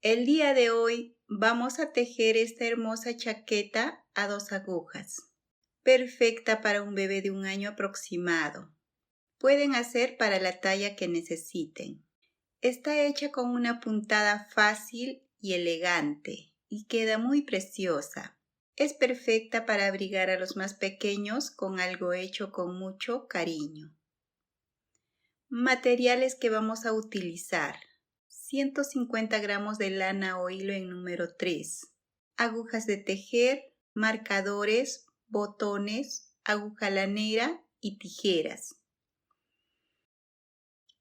El día de hoy vamos a tejer esta hermosa chaqueta a 2 agujas, perfecta para un bebé de 1 año aproximado. Pueden hacer para la talla que necesiten. Está hecha con una puntada fácil y elegante y queda muy preciosa. Es perfecta para abrigar a los más pequeños con algo hecho con mucho cariño. Materiales que vamos a utilizar: 150 gramos de lana o hilo en número 3, agujas de tejer, marcadores, botones, aguja lanera y tijeras.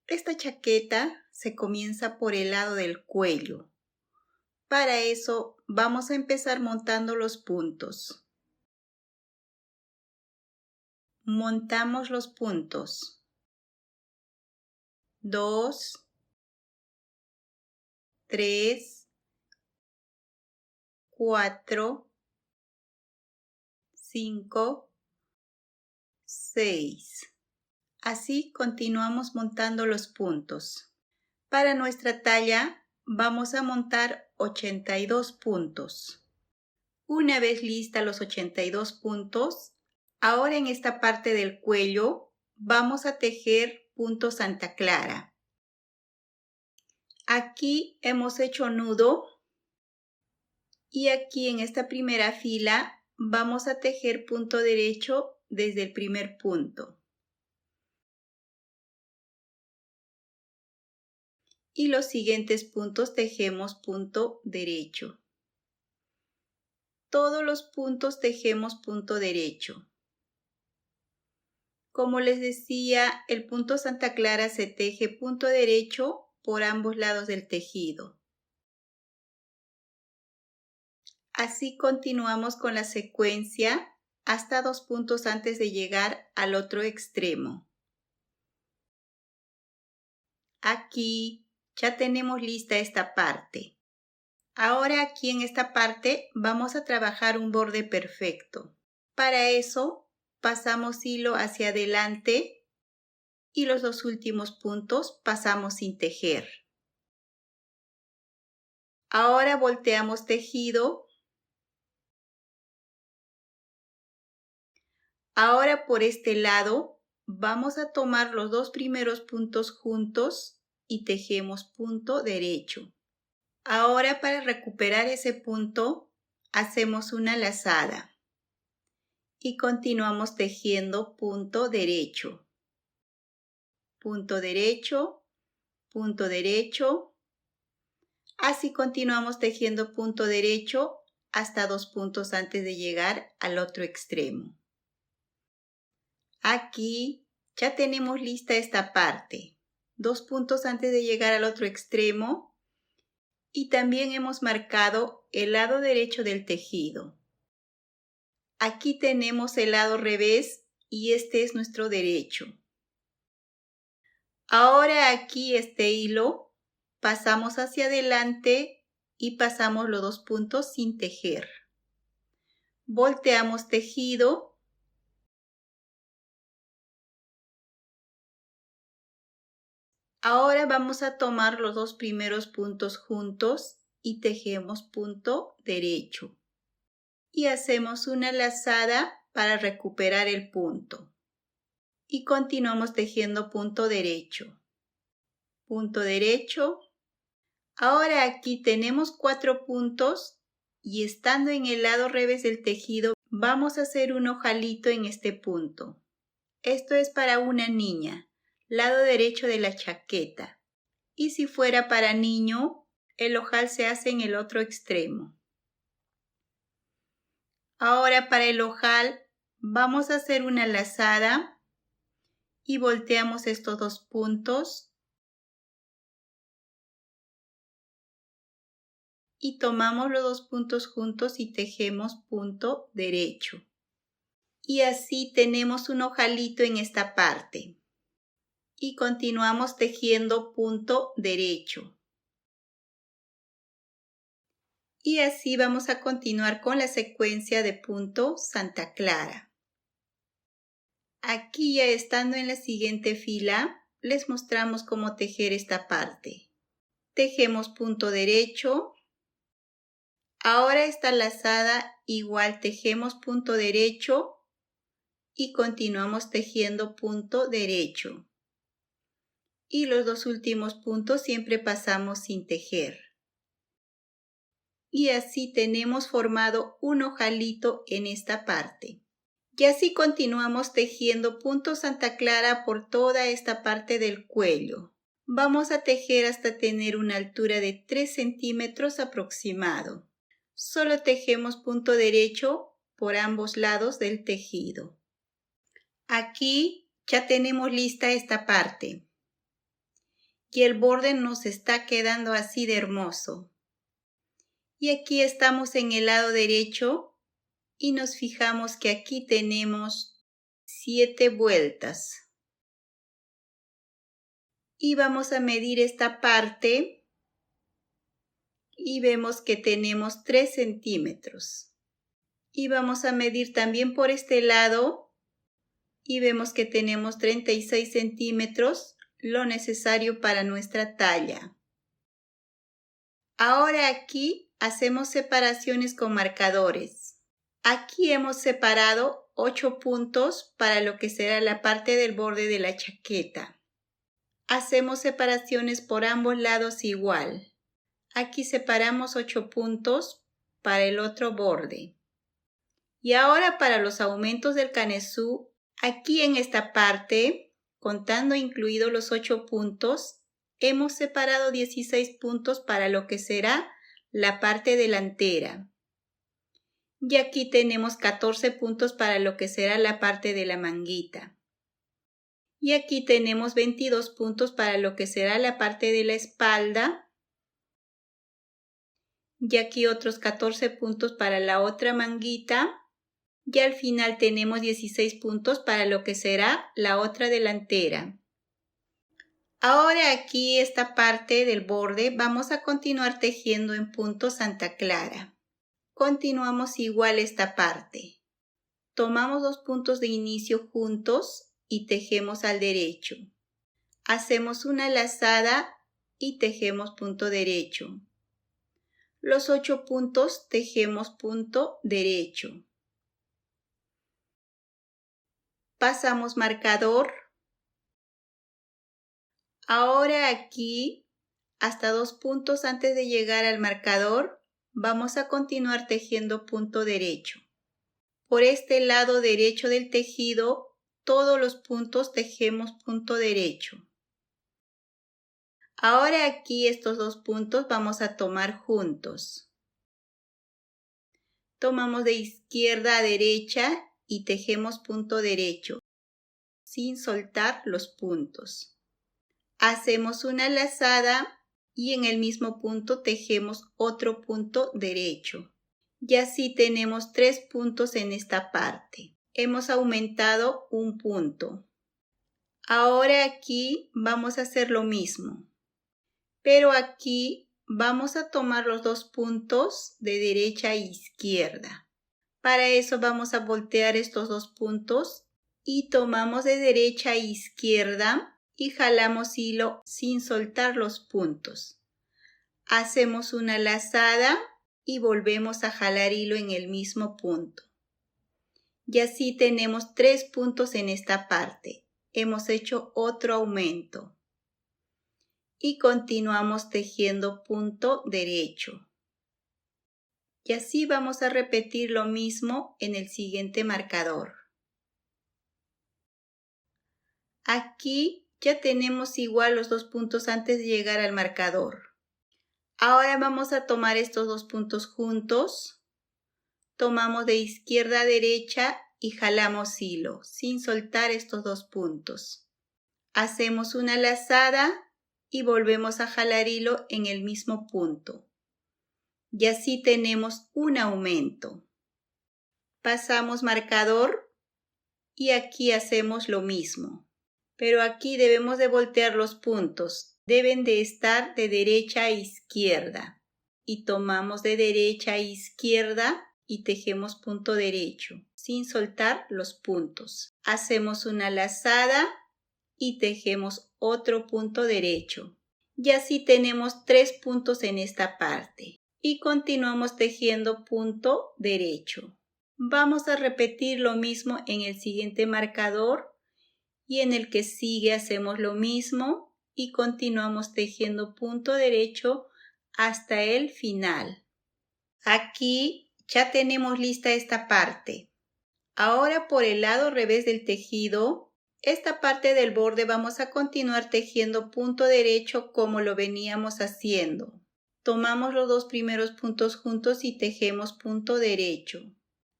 Esta chaqueta se comienza por el lado del cuello. Para eso vamos a empezar montando los puntos. Montamos los puntos. 2, 3, 4, 5, 6. Así continuamos montando los puntos. Para nuestra talla vamos a montar 82 puntos. Una vez lista los 82 puntos, ahora en esta parte del cuello vamos a tejer punto Santa Clara. Aquí hemos hecho nudo y aquí en esta primera fila vamos a tejer punto derecho desde el primer punto. Y los siguientes puntos tejemos punto derecho. Todos los puntos tejemos punto derecho. Como les decía, el punto Santa Clara se teje punto derecho por ambos lados del tejido. Así continuamos con la secuencia hasta 2 puntos antes de llegar al otro extremo. Aquí ya tenemos lista esta parte. Ahora aquí en esta parte vamos a trabajar un borde perfecto. Para eso pasamos hilo hacia adelante y los 2 últimos puntos pasamos sin tejer. Ahora volteamos tejido. Ahora por este lado vamos a tomar los 2 primeros puntos juntos y tejemos punto derecho. Ahora para recuperar ese punto hacemos una lazada y continuamos tejiendo punto derecho. Punto derecho, punto derecho. Así continuamos tejiendo punto derecho hasta 2 puntos antes de llegar al otro extremo. Aquí ya tenemos lista esta parte. 2 puntos antes de llegar al otro extremo y también hemos marcado el lado derecho del tejido. Aquí tenemos el lado revés y este es nuestro derecho. Ahora aquí este hilo pasamos hacia adelante y pasamos los 2 puntos sin tejer. Volteamos tejido. Ahora vamos a tomar los 2 primeros puntos juntos y tejemos punto derecho. Y hacemos una lazada para recuperar el punto. Y continuamos tejiendo punto derecho. Punto derecho. Ahora aquí tenemos 4 puntos y estando en el lado revés del tejido vamos a hacer un ojalito en este punto. Esto es para una niña, lado derecho de la chaqueta. Y si fuera para niño, el ojal se hace en el otro extremo. Ahora para el ojal vamos a hacer una lazada y volteamos estos 2 puntos y tomamos los 2 puntos juntos y tejemos punto derecho. Y así tenemos un ojalito en esta parte. Y continuamos tejiendo punto derecho. Y así vamos a continuar con la secuencia de punto Santa Clara. Aquí ya estando en la siguiente fila, les mostramos cómo tejer esta parte. tejemos punto derecho. Ahora esta lazada igual tejemos punto derecho y continuamos tejiendo punto derecho. Y los dos últimos puntos siempre pasamos sin tejer. Y así tenemos formado un ojalito en esta parte. Y así continuamos tejiendo punto Santa Clara por toda esta parte del cuello. Vamos a tejer hasta tener una altura de 3 centímetros aproximado. Solo tejemos punto derecho por ambos lados del tejido. Aquí ya tenemos lista esta parte. Y el borde nos está quedando así de hermoso. Y aquí estamos en el lado derecho y nos fijamos que aquí tenemos 7 vueltas. Y vamos a medir esta parte y vemos que tenemos 3 centímetros. Y vamos a medir también por este lado y vemos que tenemos 36 centímetros, lo necesario para nuestra talla. Ahora aquí hacemos separaciones con marcadores. Aquí hemos separado 8 puntos para lo que será la parte del borde de la chaqueta. Hacemos separaciones por ambos lados igual. Aquí separamos 8 puntos para el otro borde. Y ahora para los aumentos del canesú, aquí en esta parte, contando incluidos los 8 puntos, hemos separado 16 puntos para lo que será la parte delantera. Y aquí tenemos 14 puntos para lo que será la parte de la manguita. Y aquí tenemos 22 puntos para lo que será la parte de la espalda. Y aquí otros 14 puntos para la otra manguita. Y al final tenemos 16 puntos para lo que será la otra delantera. Ahora aquí esta parte del borde vamos a continuar tejiendo en punto Santa Clara. Continuamos igual esta parte. Tomamos 2 puntos de inicio juntos y tejemos al derecho. Hacemos una lazada y tejemos punto derecho. Los 8 puntos tejemos punto derecho. Pasamos marcador. Ahora aquí, hasta 2 puntos antes de llegar al marcador, vamos a continuar tejiendo punto derecho. Por este lado derecho del tejido, todos los puntos tejemos punto derecho. Ahora aquí estos 2 puntos vamos a tomar juntos. Tomamos de izquierda a derecha y tejemos punto derecho, sin soltar los puntos. Hacemos una lazada y en el mismo punto tejemos otro punto derecho. Y así tenemos 3 puntos en esta parte. Hemos aumentado un punto. Ahora aquí vamos a hacer lo mismo. Pero aquí vamos a tomar los 2 puntos de derecha e izquierda. Para eso vamos a voltear estos 2 puntos y tomamos de derecha a izquierda y jalamos hilo sin soltar los puntos. Hacemos una lazada y volvemos a jalar hilo en el mismo punto. Y así tenemos 3 puntos en esta parte. Hemos hecho otro aumento. Y continuamos tejiendo punto derecho. Y así vamos a repetir lo mismo en el siguiente marcador. Aquí ya tenemos igual los 2 puntos antes de llegar al marcador. Ahora vamos a tomar estos 2 puntos juntos. Tomamos de izquierda a derecha y jalamos hilo sin soltar estos 2 puntos. Hacemos una lazada y volvemos a jalar hilo en el mismo punto. Y así tenemos un aumento. Pasamos marcador y aquí hacemos lo mismo. Pero aquí debemos de voltear los puntos. Deben de estar de derecha a izquierda. Y tomamos de derecha a izquierda y tejemos punto derecho, sin soltar los puntos. Hacemos una lazada y tejemos otro punto derecho. Y así tenemos 3 puntos en esta parte. Y continuamos tejiendo punto derecho. Vamos a repetir lo mismo en el siguiente marcador y en el que sigue hacemos lo mismo y continuamos tejiendo punto derecho hasta el final. Aquí ya tenemos lista esta parte. Ahora por el lado revés del tejido, esta parte del borde vamos a continuar tejiendo punto derecho como lo veníamos haciendo. Tomamos los 2 primeros puntos juntos y tejemos punto derecho.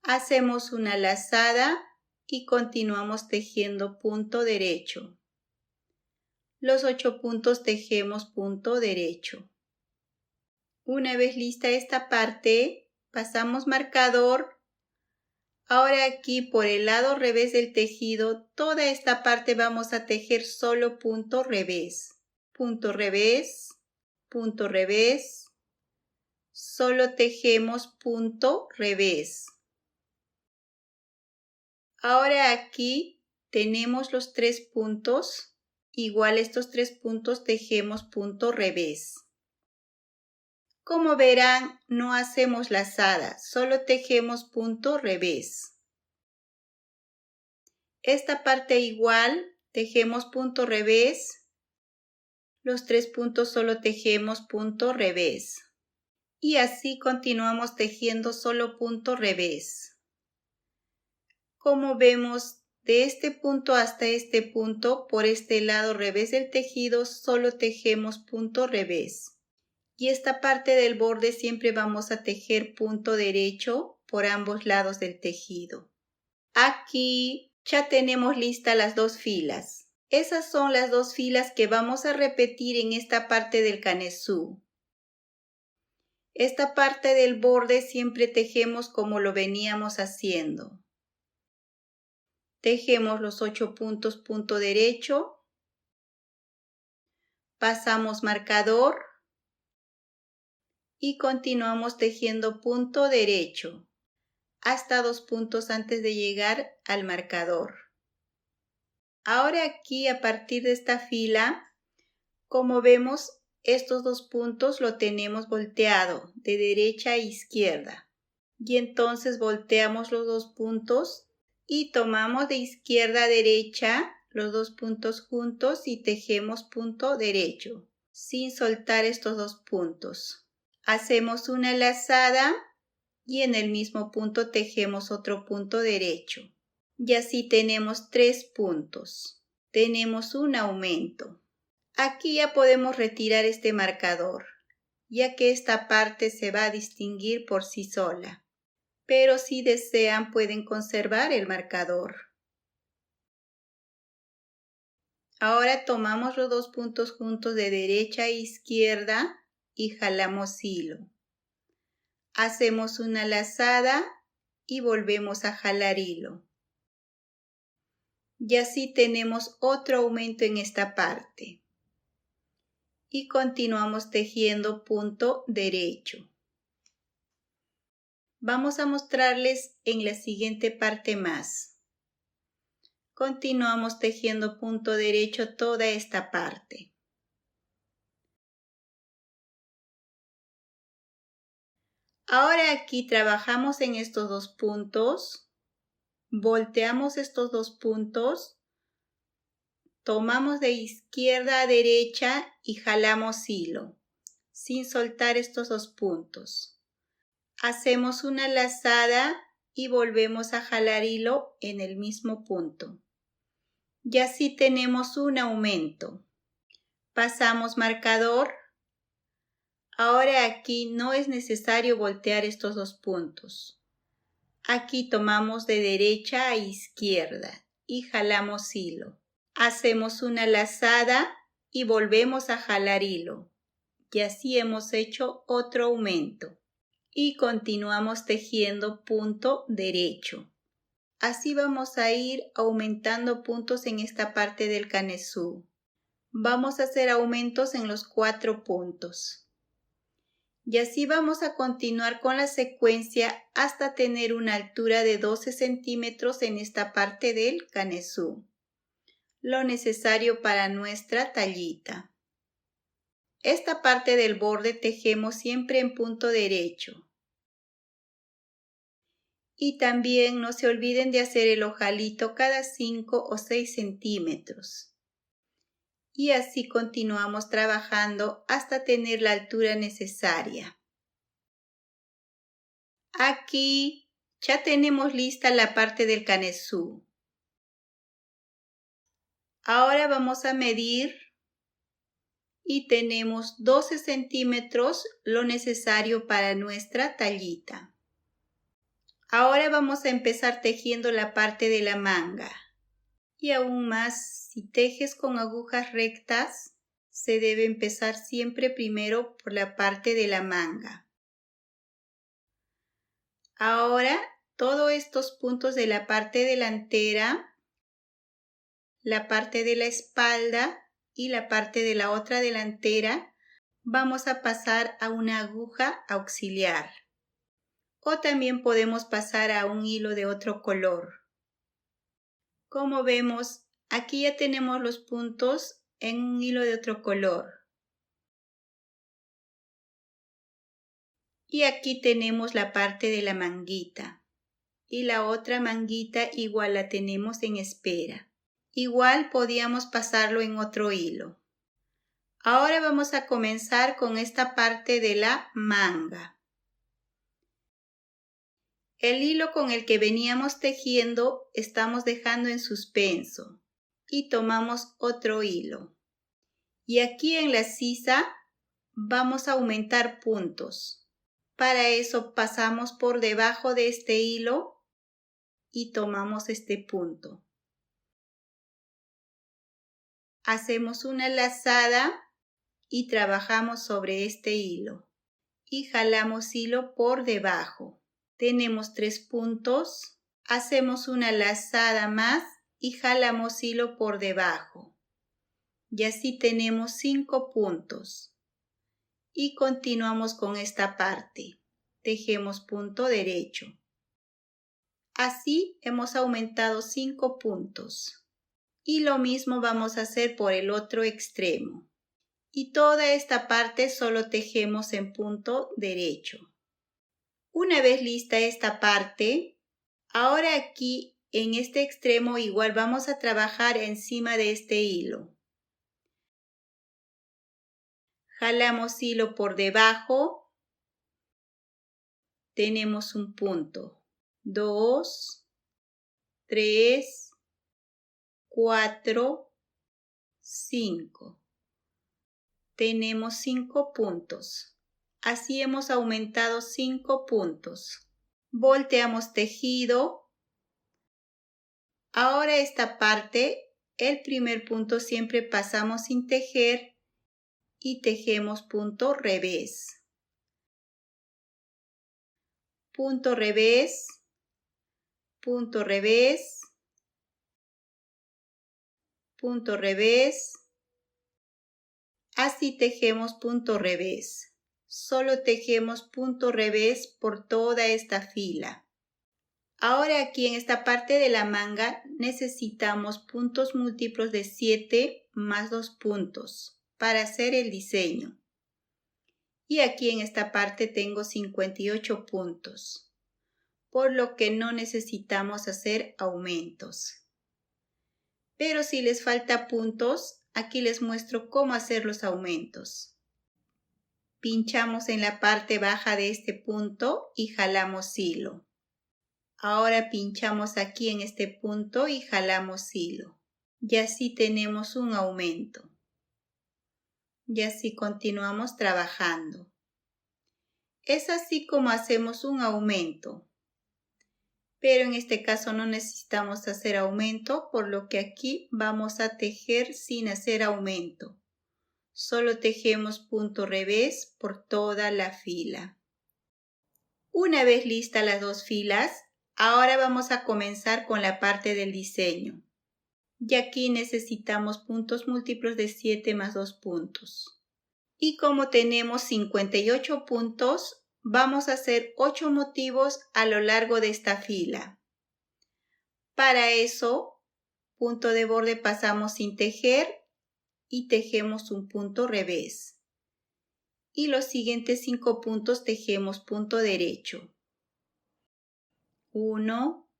Hacemos una lazada y continuamos tejiendo punto derecho. Los 8 puntos tejemos punto derecho. Una vez lista esta parte, pasamos marcador. Ahora aquí por el lado revés del tejido, toda esta parte vamos a tejer solo punto revés. Punto revés, punto revés. Solo tejemos punto revés. Ahora aquí tenemos los 3 puntos. Igual estos 3 puntos tejemos punto revés. Como verán, no hacemos lazada, solo tejemos punto revés. Esta parte igual, tejemos punto revés. Los 3 puntos solo tejemos punto revés. Y así continuamos tejiendo solo punto revés. Como vemos, de este punto hasta este punto, por este lado revés del tejido, solo tejemos punto revés. Y esta parte del borde siempre vamos a tejer punto derecho por ambos lados del tejido. Aquí ya tenemos listas las 2 filas. Esas son las 2 filas que vamos a repetir en esta parte del canesú. Esta parte del borde siempre tejemos como lo veníamos haciendo. Tejemos los 8 puntos punto derecho. Pasamos marcador. Y continuamos tejiendo punto derecho hasta 2 puntos antes de llegar al marcador. Ahora aquí a partir de esta fila, como vemos, estos 2 puntos lo tenemos volteado de derecha a izquierda. Y entonces volteamos los 2 puntos y tomamos de izquierda a derecha los 2 puntos juntos y tejemos punto derecho, sin soltar estos 2 puntos. Hacemos una lazada y en el mismo punto tejemos otro punto derecho. Y así tenemos 3 puntos. Tenemos un aumento. Aquí ya podemos retirar este marcador, ya que esta parte se va a distinguir por sí sola. Pero si desean pueden conservar el marcador. Ahora tomamos los 2 puntos juntos de derecha a izquierda y jalamos hilo. Hacemos una lazada y volvemos a jalar hilo. Y así tenemos otro aumento en esta parte. Y continuamos tejiendo punto derecho. Vamos a mostrarles en la siguiente parte más. Continuamos tejiendo punto derecho toda esta parte. Ahora aquí trabajamos en estos 2 puntos, volteamos estos 2 puntos, tomamos de izquierda a derecha y jalamos hilo, sin soltar estos 2 puntos. Hacemos una lazada y volvemos a jalar hilo en el mismo punto. Y así tenemos un aumento. Pasamos marcador. Ahora aquí no es necesario voltear estos 2 puntos. Aquí tomamos de derecha a izquierda y jalamos hilo. Hacemos una lazada y volvemos a jalar hilo. Y así hemos hecho otro aumento. Y continuamos tejiendo punto derecho. Así vamos a ir aumentando puntos en esta parte del canesú. Vamos a hacer aumentos en los 4 puntos. Y así vamos a continuar con la secuencia hasta tener una altura de 12 centímetros en esta parte del canesú. Lo necesario para nuestra tallita. esta parte del borde tejemos siempre en punto derecho. Y también no se olviden de hacer el ojalito cada 5 o 6 centímetros. Y así continuamos trabajando hasta tener la altura necesaria. Aquí ya tenemos lista la parte del canesú. Ahora vamos a medir y tenemos 12 centímetros, lo necesario para nuestra tallita. Ahora vamos a empezar tejiendo la parte de la manga. Y aún más, si tejes con agujas rectas, se debe empezar siempre primero por la parte de la manga. Ahora, todos estos puntos de la parte delantera, la parte de la espalda y la parte de la otra delantera, vamos a pasar a una aguja auxiliar. O también podemos pasar a un hilo de otro color. Como vemos, aquí ya tenemos los puntos en un hilo de otro color. Y aquí tenemos la parte de la manguita. Y la otra manguita igual la tenemos en espera. Igual podíamos pasarlo en otro hilo. Ahora vamos a comenzar con esta parte de la manga. El hilo con el que veníamos tejiendo estamos dejando en suspenso y tomamos otro hilo. Y aquí en la sisa vamos a aumentar puntos. Para eso pasamos por debajo de este hilo y tomamos este punto. Hacemos una lazada y trabajamos sobre este hilo y jalamos hilo por debajo. Tenemos 3 puntos, hacemos una lazada más y jalamos hilo por debajo. Y así tenemos 5 puntos. Y continuamos con esta parte. Tejemos punto derecho. Así hemos aumentado 5 puntos. Y lo mismo vamos a hacer por el otro extremo. Y toda esta parte solo tejemos en punto derecho. Una vez lista esta parte, ahora aquí en este extremo igual vamos a trabajar encima de este hilo. Jalamos hilo por debajo, tenemos un punto, 2, 3, 4, 5. Tenemos 5 puntos. Así hemos aumentado 5 puntos. Volteamos tejido. Ahora esta parte, el primer punto siempre pasamos sin tejer y tejemos punto revés. Punto revés, punto revés, punto revés. Así tejemos punto revés. Solo tejemos punto revés por toda esta fila. Ahora aquí en esta parte de la manga necesitamos puntos múltiplos de 7 más 2 puntos para hacer el diseño. Y aquí en esta parte tengo 58 puntos, por lo que no necesitamos hacer aumentos. Pero si les falta puntos, aquí les muestro cómo hacer los aumentos. Pinchamos en la parte baja de este punto y jalamos hilo. Ahora pinchamos aquí en este punto y jalamos hilo. Y así tenemos un aumento. Y así continuamos trabajando. Es así como hacemos un aumento. Pero en este caso no necesitamos hacer aumento, por lo que aquí vamos a tejer sin hacer aumento. Solo tejemos punto revés por toda la fila. Una vez listas las 2 filas, ahora vamos a comenzar con la parte del diseño. Y aquí necesitamos puntos múltiplos de 7 más 2 puntos. Y como tenemos 58 puntos, vamos a hacer 8 motivos a lo largo de esta fila. Para eso, punto de borde pasamos sin tejer y tejemos un punto revés. y los siguientes 5 puntos tejemos punto derecho. 1,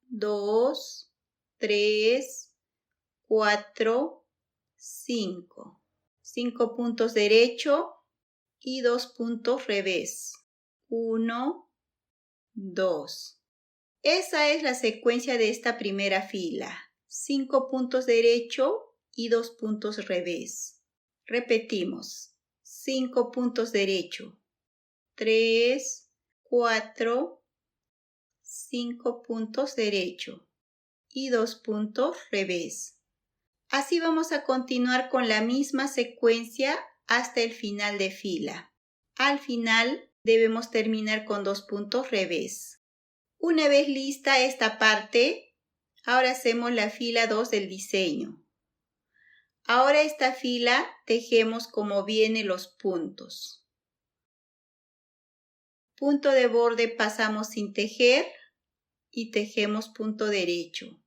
2, 3, 4, 5. 5 puntos derecho y 2 puntos revés. 1, 2. Esa es la secuencia de esta primera fila. 5 puntos derecho y 2 puntos revés. Repetimos. 5 puntos derecho. 3, 4, 5 puntos derecho y 2 puntos revés. Así vamos a continuar con la misma secuencia hasta el final de fila. Al final debemos terminar con 2 puntos revés. Una vez lista esta parte, ahora hacemos la fila 2 del diseño. Ahora esta fila tejemos como vienen los puntos. Punto de borde pasamos sin tejer y tejemos punto derecho.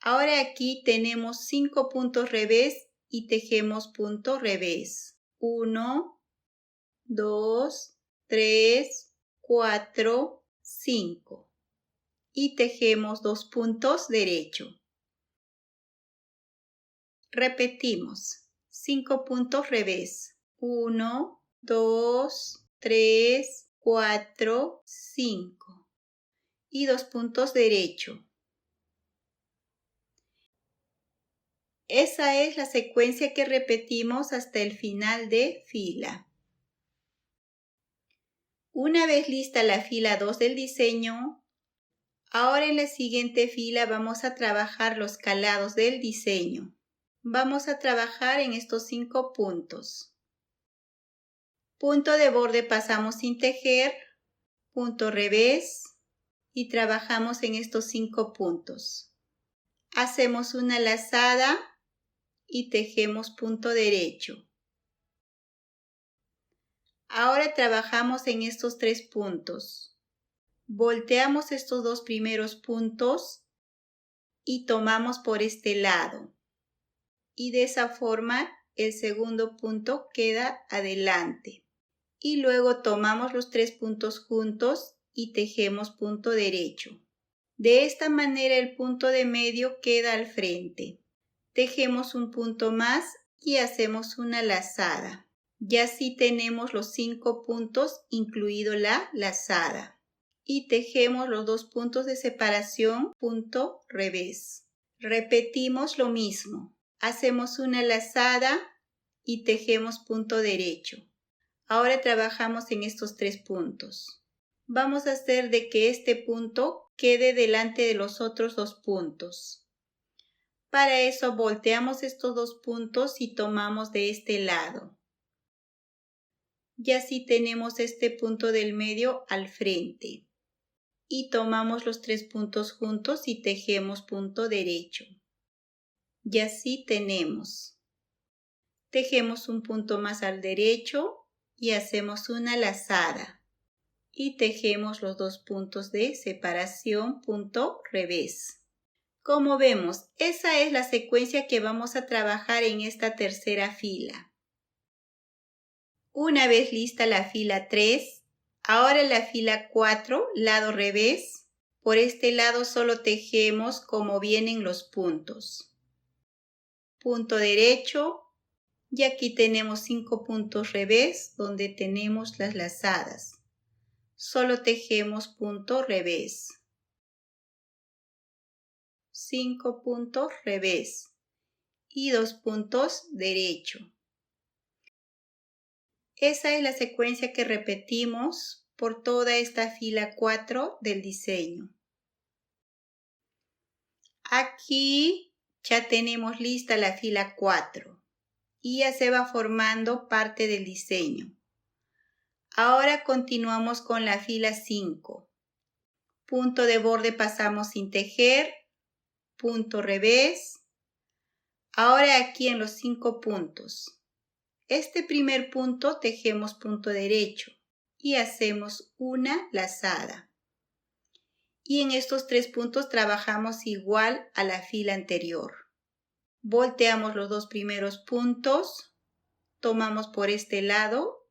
Ahora aquí tenemos 5 puntos revés y tejemos punto revés. 1, 2, 3, 4, 5. Y tejemos 2 puntos derecho. Repetimos. 5 puntos revés. 1, 2, 3, 4, 5. Y 2 puntos derecho. Esa es la secuencia que repetimos hasta el final de fila. Una vez lista la fila 2 del diseño, ahora en la siguiente fila vamos a trabajar los calados del diseño. Vamos a trabajar en estos 5 puntos. Punto de borde pasamos sin tejer, punto revés y trabajamos en estos 5 puntos. Hacemos una lazada y tejemos punto derecho. Ahora trabajamos en estos 3 puntos. Volteamos estos 2 primeros puntos y tomamos por este lado. Y de esa forma el segundo punto queda adelante. Y luego tomamos los 3 puntos juntos y tejemos punto derecho. De esta manera el punto de medio queda al frente. Tejemos un punto más y hacemos una lazada. Y así tenemos los 5 puntos incluido la lazada. Y tejemos los 2 puntos de separación, punto revés. Repetimos lo mismo. Hacemos una lazada y tejemos punto derecho. Ahora trabajamos en estos 3 puntos. Vamos a hacer de que este punto quede delante de los otros 2 puntos. Para eso volteamos estos 2 puntos y tomamos de este lado. Y así tenemos este punto del medio al frente. Y tomamos los 3 puntos juntos y tejemos punto derecho. Y así tenemos. Tejemos un punto más al derecho y hacemos una lazada. Y tejemos los 2 puntos de separación, punto revés. Como vemos, esa es la secuencia que vamos a trabajar en esta tercera fila. Una vez lista la fila 3, ahora en la fila 4, lado revés, por este lado solo tejemos como vienen los puntos. Punto derecho y aquí tenemos 5 puntos revés donde tenemos las lazadas. Solo tejemos punto revés. 5 puntos revés y 2 puntos derecho. Esa es la secuencia que repetimos por toda esta fila 4 del diseño. Aquí ya tenemos lista la fila 4 y ya se va formando parte del diseño. Ahora continuamos con la fila 5. Punto de borde pasamos sin tejer, punto revés. Ahora aquí en los 5 puntos. Este primer punto tejemos punto derecho y hacemos una lazada. Y en estos 3 puntos trabajamos igual a la fila anterior. Volteamos los 2 primeros puntos, tomamos por este lado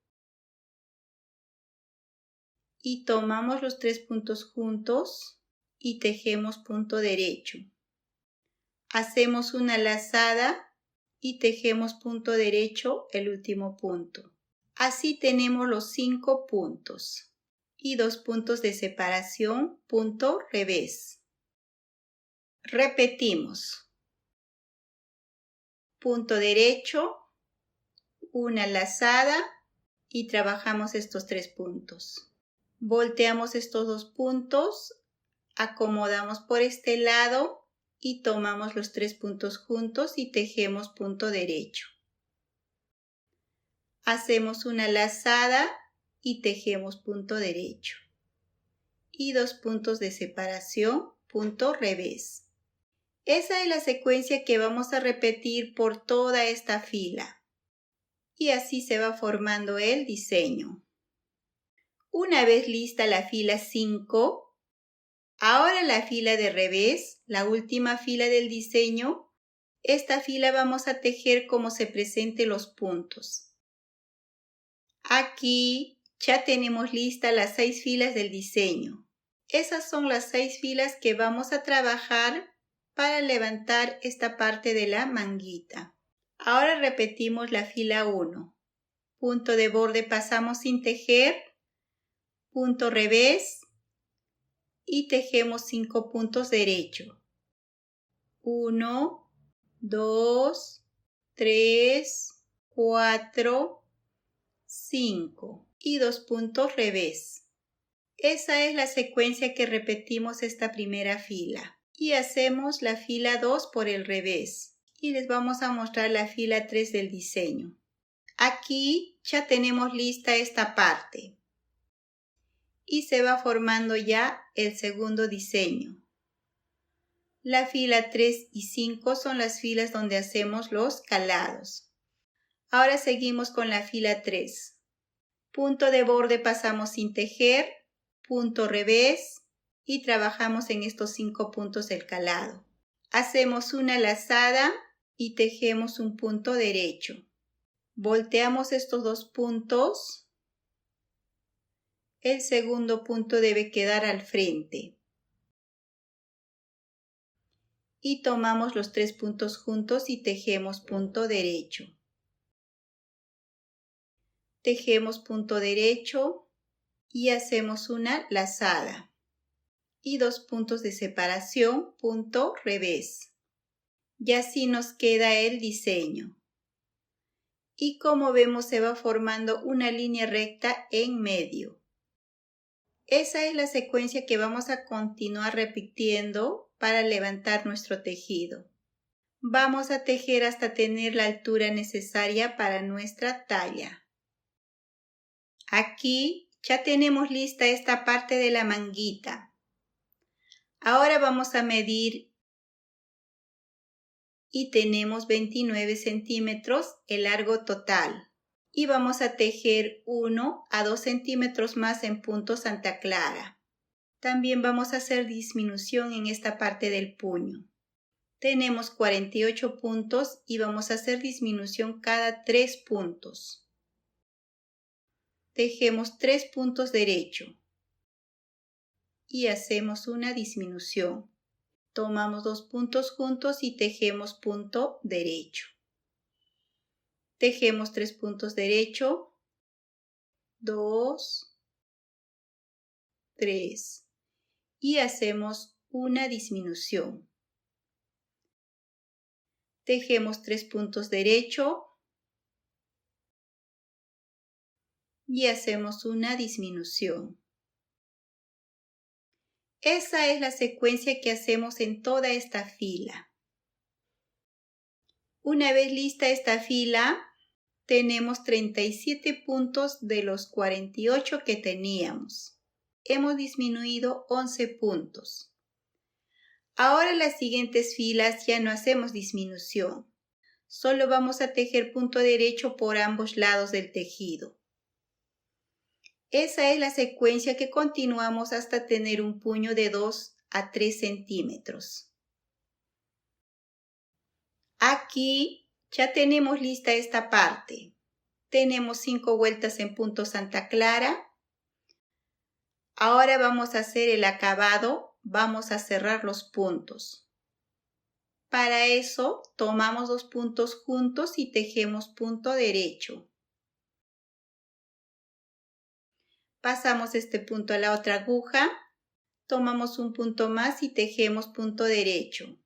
y tomamos los 3 puntos juntos y tejemos punto derecho. Hacemos una lazada y tejemos punto derecho el último punto. Así tenemos los 5 puntos y 2 puntos de separación, punto revés. Repetimos. Punto derecho, una lazada y trabajamos estos 3 puntos. Volteamos estos 2 puntos, acomodamos por este lado y tomamos los 3 puntos juntos y tejemos punto derecho. Hacemos una lazada y tejemos punto derecho. Y 2 puntos de separación, punto revés. Esa es la secuencia que vamos a repetir por toda esta fila. Y así se va formando el diseño. Una vez lista la fila 5, ahora la fila de revés, la última fila del diseño, esta fila vamos a tejer como se presenten los puntos. Aquí ya tenemos listas las 6 filas del diseño. Esas son las 6 filas que vamos a trabajar para levantar esta parte de la manguita. Ahora repetimos la fila 1. Punto de borde pasamos sin tejer, punto revés y tejemos 5 puntos derecho. 1, 2, 3, 4, 5 y 2 puntos revés. Esa es la secuencia que repetimos esta primera fila. Y hacemos la fila 2 por el revés. Y les vamos a mostrar la fila 3 del diseño. Aquí ya tenemos lista esta parte. Y se va formando ya el segundo diseño. La fila 3 y 5 son las filas donde hacemos los calados. Ahora seguimos con la fila 3. Punto de borde pasamos sin tejer, punto revés y trabajamos en estos 5 puntos el calado. Hacemos una lazada y tejemos un punto derecho. Volteamos estos 2 puntos. El segundo punto debe quedar al frente. Y tomamos los 3 puntos juntos y tejemos punto derecho. Tejemos punto derecho y hacemos una lazada. Y 2 puntos de separación, punto revés. Y así nos queda el diseño. Y como vemos se va formando una línea recta en medio. Esa es la secuencia que vamos a continuar repitiendo para levantar nuestro tejido. Vamos a tejer hasta tener la altura necesaria para nuestra talla. Aquí ya tenemos lista esta parte de la manguita. Ahora vamos a medir y tenemos 29 centímetros el largo total. Y vamos a tejer 1 a 2 centímetros más en punto Santa Clara. También vamos a hacer disminución en esta parte del puño. Tenemos 48 puntos y vamos a hacer disminución cada 3 puntos. Tejemos 3 puntos derecho y hacemos una disminución. Tomamos 2 puntos juntos y tejemos punto derecho. Tejemos 3 puntos derecho, 2, 3 y hacemos una disminución. Tejemos 3 puntos derecho y hacemos una disminución. Esa es la secuencia que hacemos en toda esta fila. Una vez lista esta fila, tenemos 37 puntos de los 48 que teníamos. Hemos disminuido 11 puntos. Ahora en las siguientes filas ya no hacemos disminución. Solo vamos a tejer punto derecho por ambos lados del tejido. Esa es la secuencia que continuamos hasta tener un puño de 2 a 3 centímetros. Aquí ya tenemos lista esta parte. Tenemos 5 vueltas en punto Santa Clara. Ahora vamos a hacer el acabado, vamos a cerrar los puntos. Para eso tomamos 2 puntos juntos y tejemos punto derecho. Pasamos este punto a la otra aguja, tomamos un punto más y tejemos punto derecho.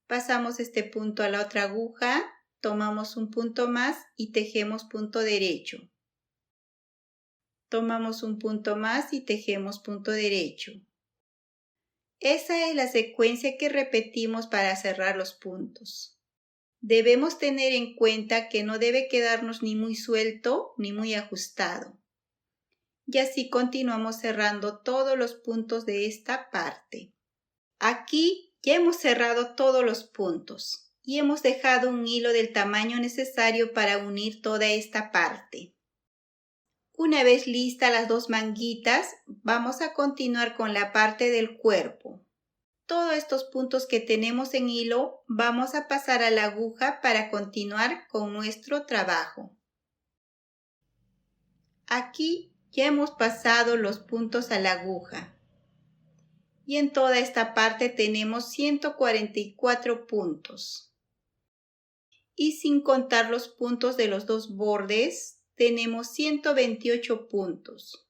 Pasamos este punto a la otra aguja, tomamos un punto más y tejemos punto derecho. Tomamos un punto más y tejemos punto derecho. Esa es la secuencia que repetimos para cerrar los puntos. Debemos tener en cuenta que no debe quedarnos ni muy suelto ni muy ajustado. Y así continuamos cerrando todos los puntos de esta parte. Aquí ya hemos cerrado todos los puntos y hemos dejado un hilo del tamaño necesario para unir toda esta parte. Una vez listas las 2 manguitas, vamos a continuar con la parte del cuerpo. Todos estos puntos que tenemos en hilo vamos a pasar a la aguja para continuar con nuestro trabajo. Aquí ya hemos pasado los puntos a la aguja. Y en toda esta parte tenemos 144 puntos. Y sin contar los puntos de los 2 bordes, tenemos 128 puntos.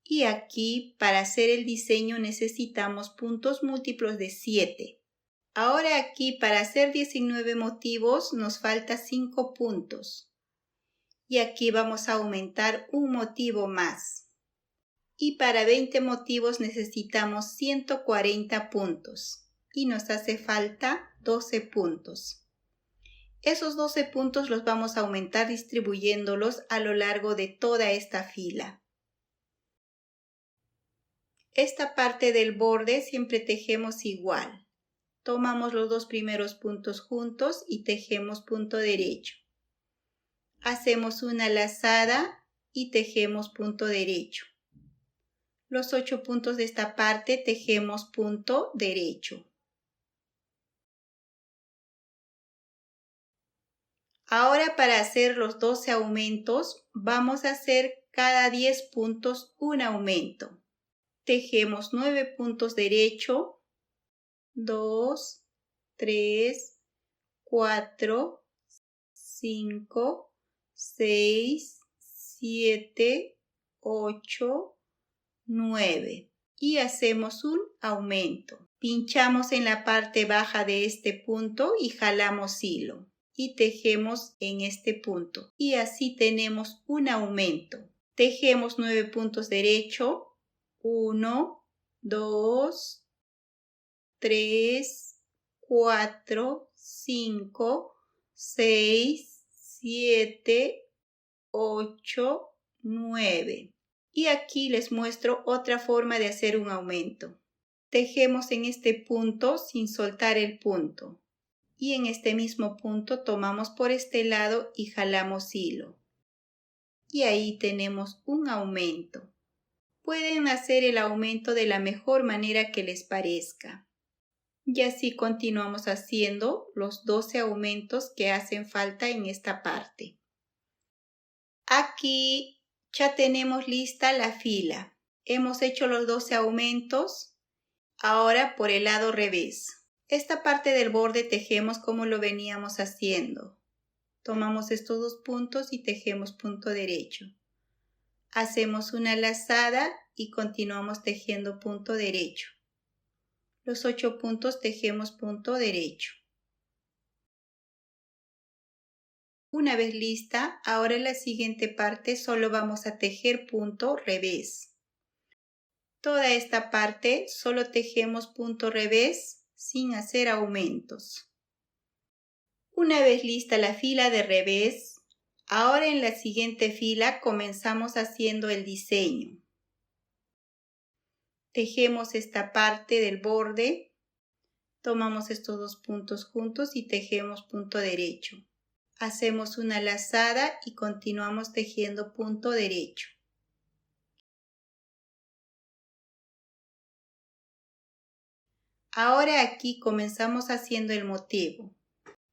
Y aquí, para hacer el diseño, necesitamos puntos múltiplos de 7. Ahora aquí, para hacer 19 motivos, nos falta 5 puntos. Y aquí vamos a aumentar un motivo más. Y para 20 motivos necesitamos 140 puntos. Y nos hace falta 12 puntos. Esos 12 puntos los vamos a aumentar distribuyéndolos a lo largo de toda esta fila. Esta parte del borde siempre tejemos igual. Tomamos los 2 primeros puntos juntos y tejemos punto derecho. Hacemos una lazada y tejemos punto derecho. Los 8 puntos de esta parte tejemos punto derecho. Ahora para hacer los 12 aumentos vamos a hacer cada 10 puntos un aumento. Tejemos 9 puntos derecho, 2, 3, 4, 5, 6, 7, 8, 9 y hacemos un aumento. Pinchamos en la parte baja de este punto y jalamos hilo y tejemos en este punto y así tenemos un aumento. Tejemos 9 puntos derecho, 1, 2, 3, 4, 5, 6, 7, 8, 9. Y aquí les muestro otra forma de hacer un aumento. Tejemos en este punto sin soltar el punto. Y en este mismo punto tomamos por este lado y jalamos hilo. Y ahí tenemos un aumento. Pueden hacer el aumento de la mejor manera que les parezca. Y así continuamos haciendo los 12 aumentos que hacen falta en esta parte. Aquí ya tenemos lista la fila. Hemos hecho los 12 aumentos. Ahora por el lado revés. Esta parte del borde tejemos como lo veníamos haciendo. Tomamos estos 2 puntos y tejemos punto derecho. Hacemos una lazada y continuamos tejiendo punto derecho. Los 8 puntos tejemos punto derecho. Una vez lista, ahora en la siguiente parte solo vamos a tejer punto revés. Toda esta parte solo tejemos punto revés sin hacer aumentos. Una vez lista la fila de revés, ahora en la siguiente fila comenzamos haciendo el diseño. Tejemos esta parte del borde, tomamos estos 2 puntos juntos y tejemos punto derecho. Hacemos una lazada y continuamos tejiendo punto derecho. Ahora aquí comenzamos haciendo el motivo.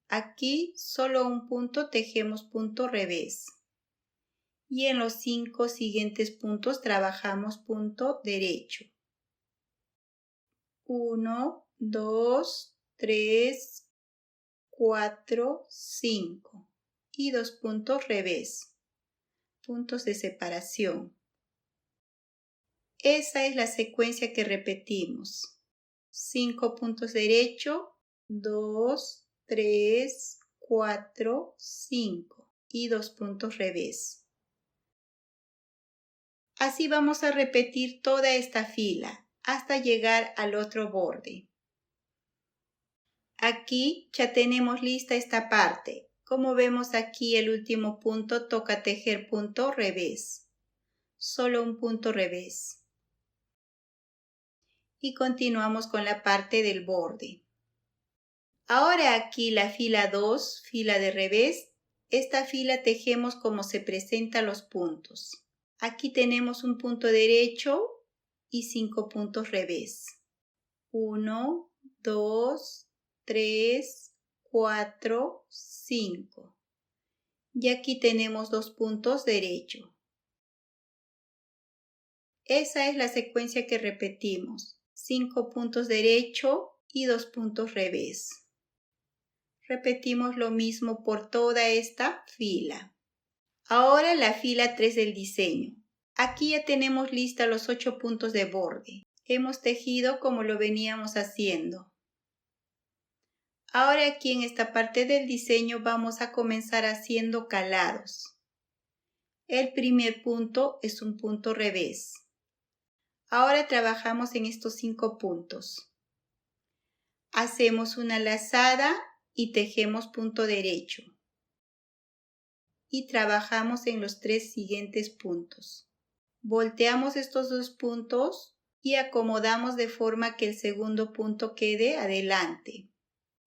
Aquí solo un punto tejemos punto revés. y en los 5 siguientes puntos trabajamos punto derecho. 1, 2, 3, 4, 5 y 2 puntos revés, puntos de separación. Esa es la secuencia que repetimos. 5 puntos derecho, 2, 3, 4, 5 y 2 puntos revés. Así vamos a repetir toda esta fila hasta llegar al otro borde. Aquí ya tenemos lista esta parte. Como vemos aquí, el último punto toca tejer punto revés. Solo un punto revés. Y continuamos con la parte del borde. Ahora aquí la fila 2, fila de revés. Esta fila tejemos como se presentan los puntos. Aquí tenemos un punto derecho y 5 puntos revés. 1, 2, 3, 4, 5. Y aquí tenemos 2 puntos derecho. Esa es la secuencia que repetimos. 5 puntos derecho y 2 puntos revés. Repetimos lo mismo por toda esta fila. Ahora la fila 3 del diseño. Aquí ya tenemos lista los 8 puntos de borde. Hemos tejido como lo veníamos haciendo. Ahora aquí en esta parte del diseño vamos a comenzar haciendo calados. El primer punto es un punto revés. Ahora trabajamos en estos 5 puntos. Hacemos una lazada y tejemos punto derecho. Y trabajamos en los 3 siguientes puntos. Volteamos estos 2 puntos y acomodamos de forma que el segundo punto quede adelante.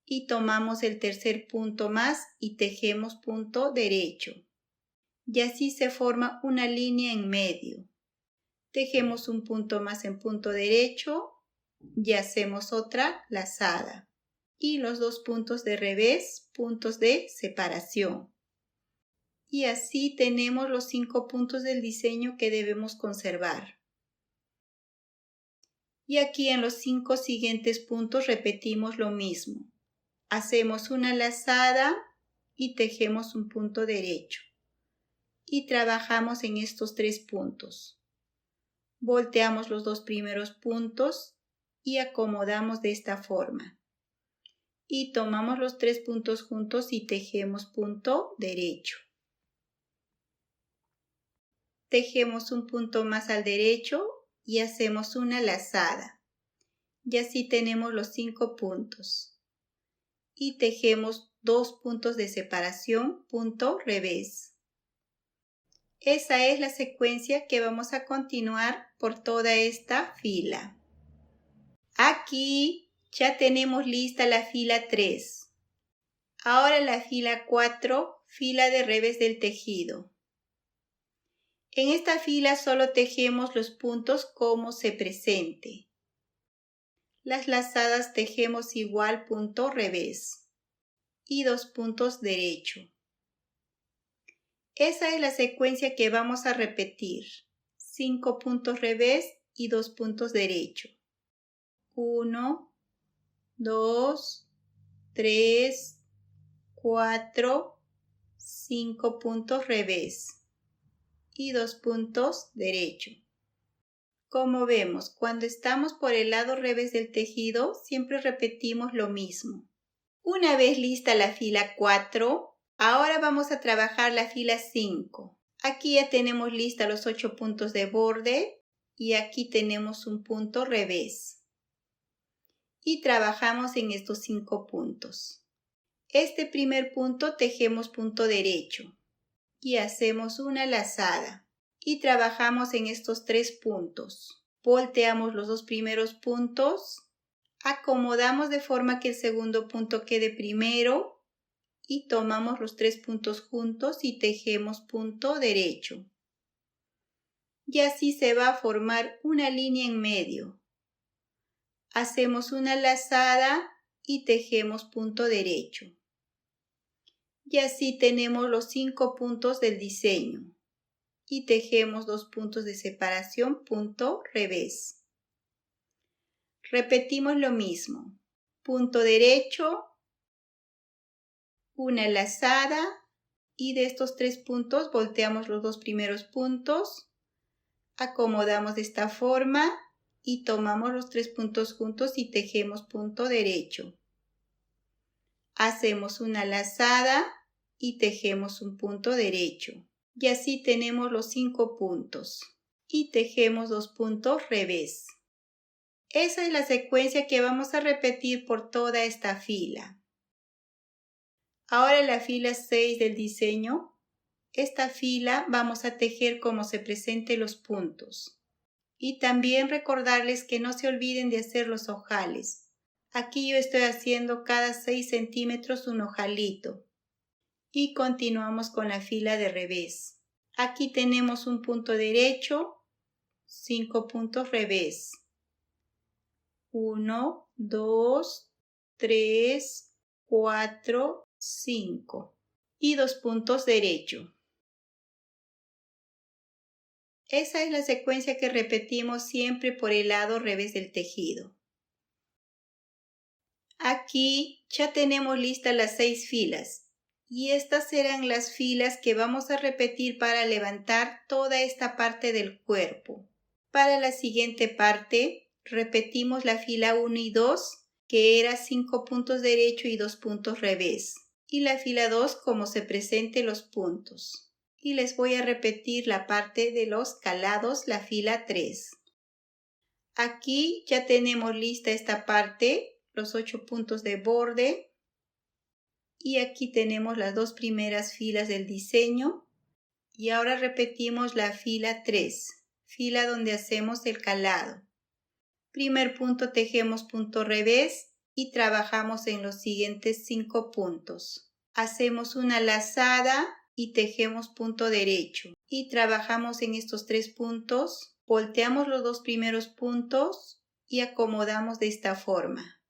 Y tomamos el tercer punto más y tejemos punto derecho. Y así se forma una línea en medio. Tejemos un punto más en punto derecho y hacemos otra lazada. Y los 2 puntos de revés, puntos de separación. Y así tenemos los 5 puntos del diseño que debemos conservar. Y aquí en los 5 siguientes puntos repetimos lo mismo. Hacemos una lazada y tejemos un punto derecho. Y trabajamos en estos 3 puntos. Volteamos los 2 primeros puntos y acomodamos de esta forma. Y tomamos los 3 puntos juntos y tejemos punto derecho. Tejemos un punto más al derecho y hacemos una lazada. Y así tenemos los 5 puntos. Y tejemos 2 puntos de separación, punto revés. Esa es la secuencia que vamos a continuar por toda esta fila. Aquí ya tenemos lista la fila 3. Ahora la fila 4, fila de revés del tejido. En esta fila solo tejemos los puntos como se presente. Las lazadas tejemos igual punto revés y 2 puntos derecho. Esa es la secuencia que vamos a repetir. 5 puntos revés y 2 puntos derecho. 1, 2, 3, 4, 5 puntos revés y 2 puntos derecho. Como vemos, cuando estamos por el lado revés del tejido, siempre repetimos lo mismo. Una vez lista la fila 4, ahora vamos a trabajar la fila 5. Aquí ya tenemos lista los 8 puntos de borde y aquí tenemos un punto revés. Y trabajamos en estos 5 puntos. Este primer punto tejemos punto derecho y hacemos una lazada. Y trabajamos en estos 3 puntos. Volteamos los 2 primeros puntos, acomodamos de forma que el segundo punto quede primero y tomamos los 3 puntos juntos y tejemos punto derecho. Y así se va a formar una línea en medio. Hacemos una lazada y tejemos punto derecho. Y así tenemos los 5 puntos del diseño. y tejemos 2 puntos de separación, punto revés. Repetimos lo mismo, punto derecho, una lazada y de estos 3 puntos volteamos los 2 primeros puntos, acomodamos de esta forma y tomamos los 3 puntos juntos y tejemos punto derecho. Hacemos una lazada y tejemos un punto derecho. Y así tenemos los 5 puntos. Y tejemos 2 puntos revés. Esa es la secuencia que vamos a repetir por toda esta fila. Ahora en la fila 6 del diseño, esta fila vamos a tejer como se presenten los puntos. Y también recordarles que no se olviden de hacer los ojales. Aquí yo estoy haciendo cada 6 centímetros un ojalito. Y continuamos con la fila de revés. Aquí tenemos un punto derecho, 5 puntos revés. 1, 2, 3, 4, 5. Y 2 puntos derecho. Esa es la secuencia que repetimos siempre por el lado revés del tejido. Aquí ya tenemos listas las 6 filas y estas serán las filas que vamos a repetir para levantar toda esta parte del cuerpo. Para la siguiente parte repetimos la fila 1 y 2 que era 5 puntos derecho y 2 puntos revés y la fila 2 como se presenten los puntos. Y les voy a repetir la parte de los calados, la fila 3. Aquí ya tenemos lista esta parte, los 8 puntos de borde. Y aquí tenemos las 2 primeras filas del diseño. Y ahora repetimos la fila 3, fila donde hacemos el calado. Primer punto tejemos punto revés y trabajamos en los siguientes 5 puntos. Hacemos una lazada y tejemos punto derecho y trabajamos en estos 3 puntos, volteamos los 2 primeros puntos y acomodamos de esta forma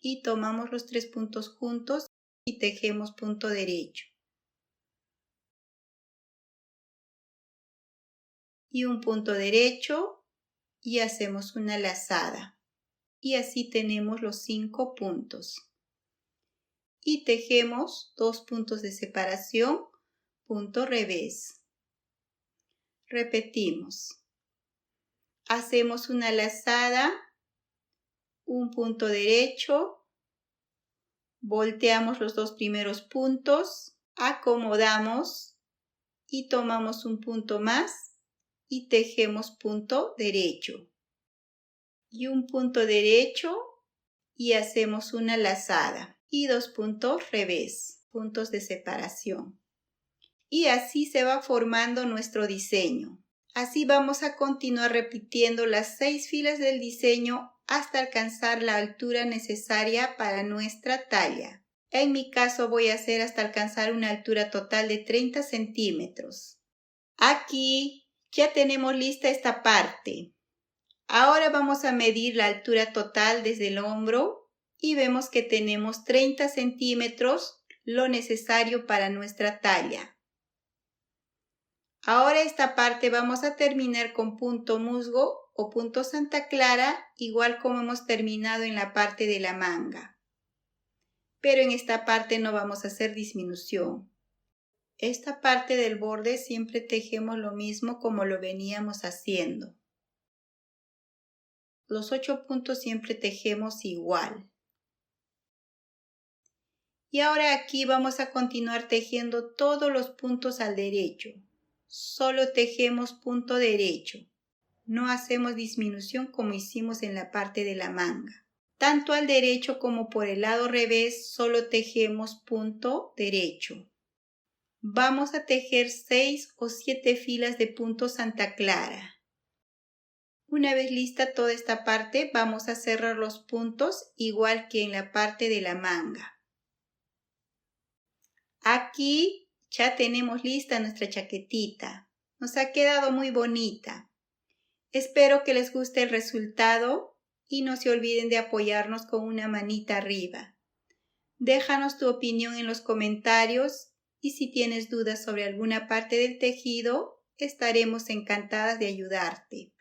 y tomamos los 3 puntos juntos y tejemos punto derecho y un punto derecho y hacemos una lazada y así tenemos los 5 puntos y tejemos 2 puntos de separación, punto revés. Repetimos. Hacemos una lazada, un punto derecho, volteamos los 2 primeros puntos, acomodamos y tomamos un punto más y tejemos punto derecho. Y un punto derecho y hacemos una lazada y 2 puntos revés, puntos de separación. Y así se va formando nuestro diseño. Así vamos a continuar repitiendo las 6 filas del diseño hasta alcanzar la altura necesaria para nuestra talla. En mi caso voy a hacer hasta alcanzar una altura total de 30 centímetros. Aquí ya tenemos lista esta parte. Ahora vamos a medir la altura total desde el hombro y vemos que tenemos 30 centímetros, lo necesario para nuestra talla. Ahora esta parte vamos a terminar con punto musgo o punto Santa Clara, igual como hemos terminado en la parte de la manga. Pero en esta parte no vamos a hacer disminución. Esta parte del borde siempre tejemos lo mismo como lo veníamos haciendo. Los 8 puntos siempre tejemos igual. Y ahora aquí vamos a continuar tejiendo todos los puntos al derecho. Solo tejemos punto derecho. No hacemos disminución como hicimos en la parte de la manga. Tanto al derecho como por el lado revés solo tejemos punto derecho. Vamos a tejer 6 o 7 filas de punto Santa Clara. Una vez lista toda esta parte, vamos a cerrar los puntos igual que en la parte de la manga. Aquí ya tenemos lista nuestra chaquetita. Nos ha quedado muy bonita. Espero que les guste el resultado y no se olviden de apoyarnos con una manita arriba. Déjanos tu opinión en los comentarios y si tienes dudas sobre alguna parte del tejido, estaremos encantadas de ayudarte.